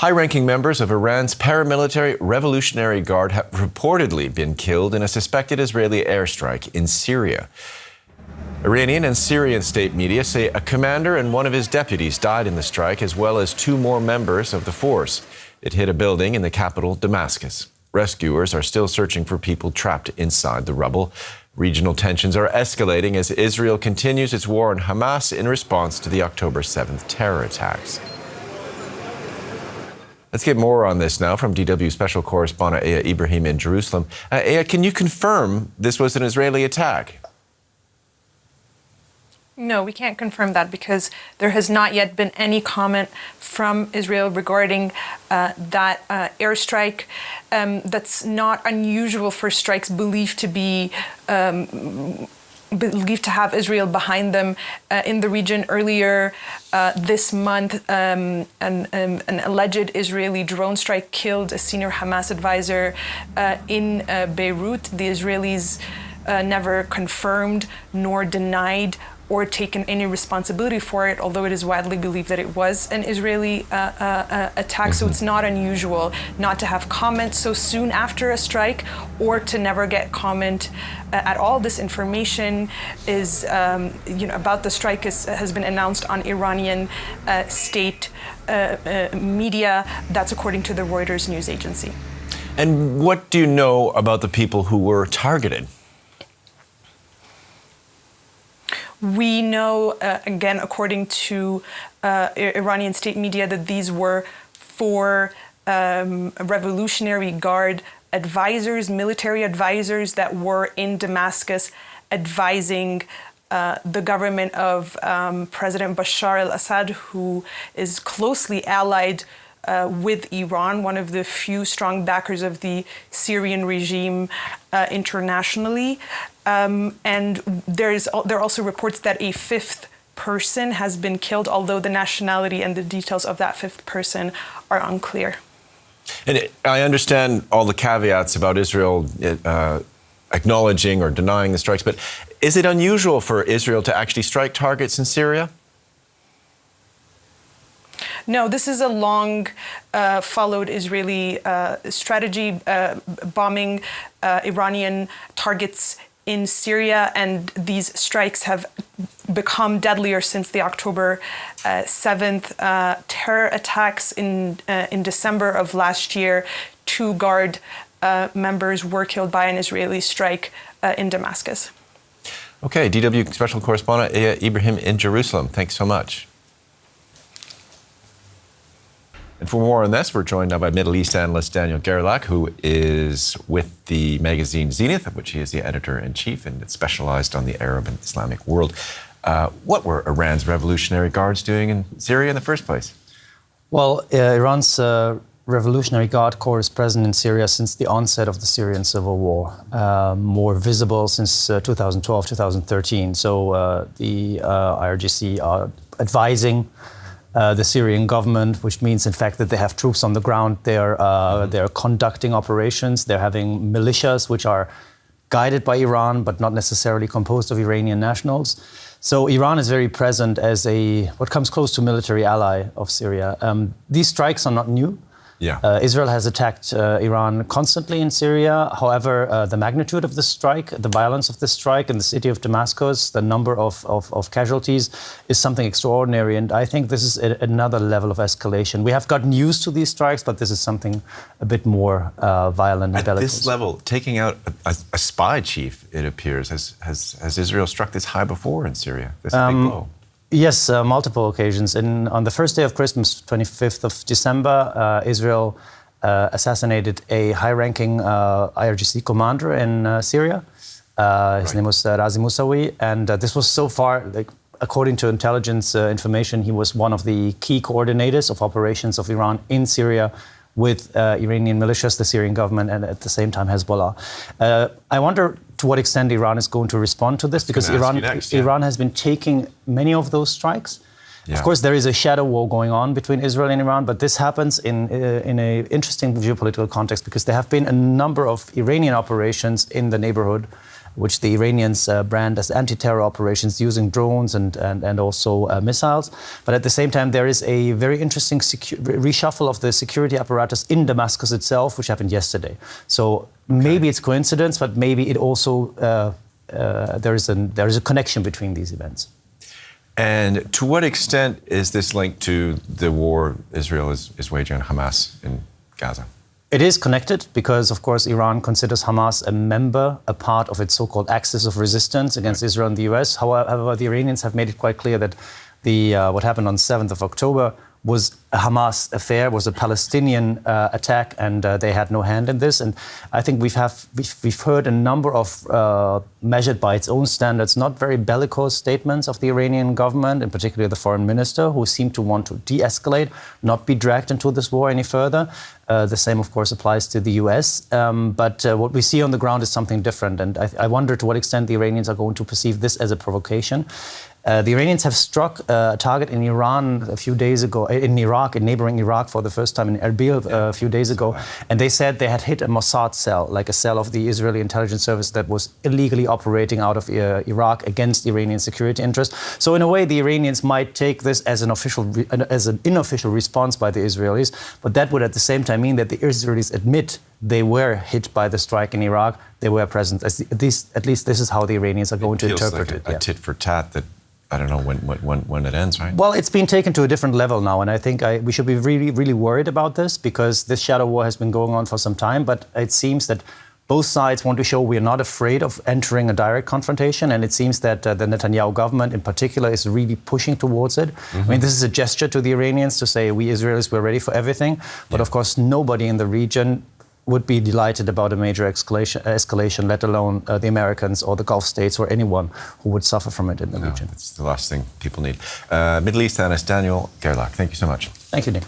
High-ranking members of Iran's paramilitary Revolutionary Guard have reportedly been killed in a suspected Israeli airstrike in Syria. Iranian and Syrian state media say a commander and one of his deputies died in the strike, as well as 2 more members of the force. It hit a building in the capital, Damascus. Rescuers are still searching for people trapped inside the rubble. Regional tensions are escalating as Israel continues its war on Hamas in response to the October 7th terror attacks. Let's get more on this now from DW Special Correspondent Ibrahim in Jerusalem. Can you confirm this was an Israeli attack? No, we can't confirm that because there has not yet been any comment from Israel regarding that airstrike. That's not unusual for strikes believed to have Israel behind them. In the region earlier this month, an alleged Israeli drone strike killed a senior Hamas advisor in Beirut. The Israelis never confirmed nor denied or taken any responsibility for it, although it is widely believed that it was an Israeli attack. So it's not unusual not to have comment so soon after a strike or to never get comment at all. This information is, about the strike has been announced on Iranian state media. That's according to the Reuters news agency. And what do you know about the people who were targeted? We know, again, according to Iranian state media, that these were 4 Revolutionary Guard advisors, military advisors that were in Damascus advising the government of President Bashar al-Assad, who is closely allied with Iran, one of the few strong backers of the Syrian regime internationally. And there are also reports that a 5th person has been killed, although the nationality and the details of that 5th person are unclear. And I understand all the caveats about Israel acknowledging or denying the strikes, but is it unusual for Israel to actually strike targets in Syria? No, this is a long followed Israeli strategy, bombing Iranian targets in Syria, and these strikes have become deadlier since the October 7th terror attacks in December of last year. 2 Guard members were killed by an Israeli strike in Damascus. Okay, DW Special Correspondent Ibrahim in Jerusalem. Thanks so much. And for more on this, we're joined now by Middle East analyst Daniel Gerlach, who is with the magazine Zenith, of which he is the editor-in-chief, and it's specialized on the Arab and Islamic world. What were Iran's Revolutionary Guards doing in Syria in the first place? Well, Iran's Revolutionary Guard Corps is present in Syria since the onset of the Syrian civil war, more visible since 2012, 2013. So the IRGC are advising the Syrian government, which means, in fact, that they have troops on the ground. They're conducting operations. They're having militias, which are guided by Iran, but not necessarily composed of Iranian nationals. So Iran is very present as what comes close to military ally of Syria. These strikes are not new. Yeah. Israel has attacked Iran constantly in Syria. However, the magnitude of the strike, the violence of the strike in the city of Damascus, the number of casualties is something extraordinary. And I think this is another level of escalation. We have gotten used to these strikes, but this is something a bit more violent and bellicose. At this level, taking out a spy chief, it appears, has Israel struck this high before in Syria? This is a big blow. Yes, multiple occasions. On the first day of Christmas, 25th of December, Israel assassinated a high-ranking IRGC commander in Syria. His name was Razi Moussaoui, and this was so far, according to intelligence information, he was one of the key coordinators of operations of Iran in Syria with Iranian militias, the Syrian government, and at the same time Hezbollah. I wonder to what extent Iran is going to respond to this, because Iran has been taking many of those strikes. Yeah. Of course, there is a shadow war going on between Israel and Iran, but this happens in an interesting geopolitical context because there have been a number of Iranian operations in the neighborhood which the Iranians brand as anti-terror operations using drones and also missiles. But at the same time, there is a very interesting reshuffle of the security apparatus in Damascus itself, which happened yesterday. So maybe it's coincidence, but maybe it also there is a connection between these events. And to what extent is this linked to the war Israel is waging on Hamas in Gaza? It is connected because, of course, Iran considers Hamas a part of its so-called axis of resistance against Israel and the US. However, the Iranians have made it quite clear that what happened on 7th of October was a Hamas affair, was a Palestinian attack, and they had no hand in this. And I think we've heard a number of measured by its own standards, not very bellicose statements of the Iranian government, in particular the foreign minister, who seemed to want to de-escalate, not be dragged into this war any further. The same, of course, applies to the US. But what we see on the ground is something different. And I wonder to what extent the Iranians are going to perceive this as a provocation. The Iranians have struck a target in Iran a few days ago, in Iraq, in neighboring Iraq for the first time in Erbil a few days ago. And they said they had hit a Mossad cell, like a cell of the Israeli intelligence service that was illegally operating out of Iraq against Iranian security interests. So in a way, the Iranians might take this as an unofficial response by the Israelis. But that would at the same time mean that the Israelis admit they were hit by the strike in Iraq. They were present. At least this is how the Iranians are going to interpret it. A tit for tat that I don't know when it ends, right? Well, it's been taken to a different level now, and I think we should be really, really worried about this because this shadow war has been going on for some time, but it seems that both sides want to show we are not afraid of entering a direct confrontation, and it seems that the Netanyahu government in particular is really pushing towards it. I mean, this is a gesture to the Iranians to say, we Israelis, we're ready for everything, but of course nobody in the region would be delighted about a major escalation, let alone the Americans or the Gulf states or anyone who would suffer from it in the region. It's the last thing people need. Middle East analyst Daniel Gerlach, thank you so much. Thank you, Nick.